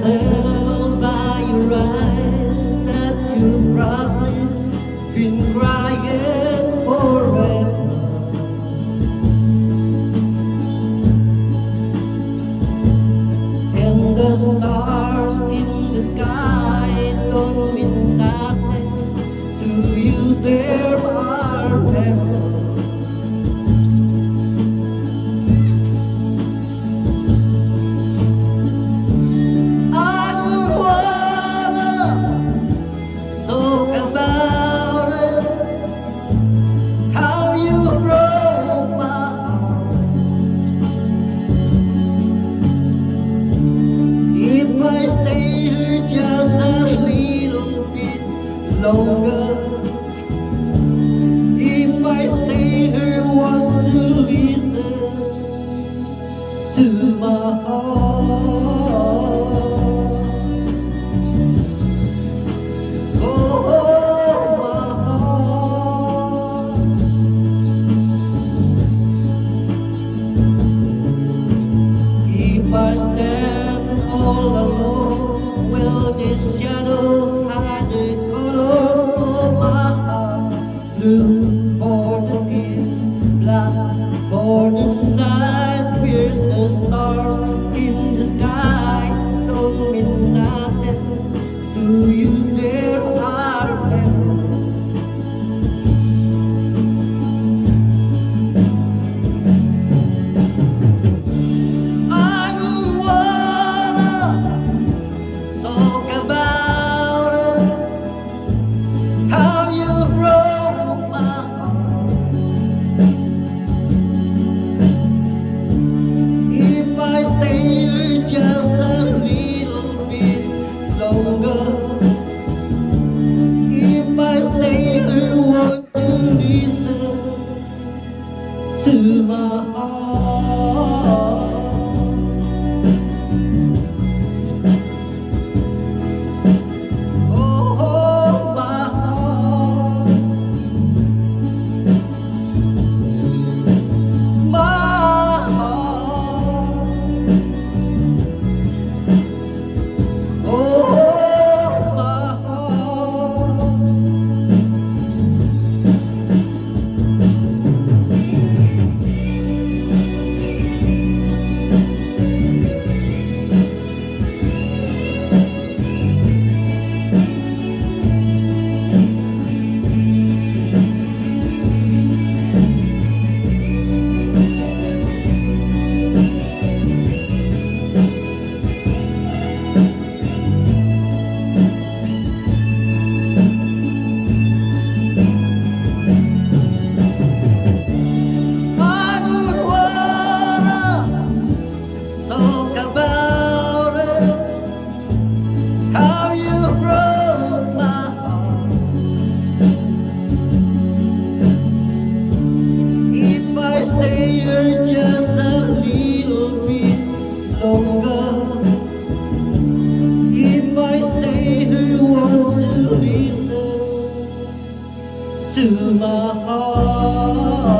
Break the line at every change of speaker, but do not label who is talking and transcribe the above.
myself by your eyes that you've probably been crying forever. And the stars in the sky don't mean nothing to you. There are never. I don't wanna talk about it, how you broke my heart. If I stay here just a little bit longer, if I stay here, want to listen to my heart. Oh, my heart. If I stand all alone, will this shadow hide the color of my heart? Blue for the tears, black for the night, pierce the stars in the sky. Don't mean nothing to you. There are memories. I don't wanna talk about it, how you broke my heart. If I stay here just a little bit longer, if I stay here, want to listen to my heart. Oh, my heart. My heart. Oh, my heart. I don't wanna talk about it, how you broke my heart. If I stay here just a little bit longer, if I stay here, want to listen to my heart.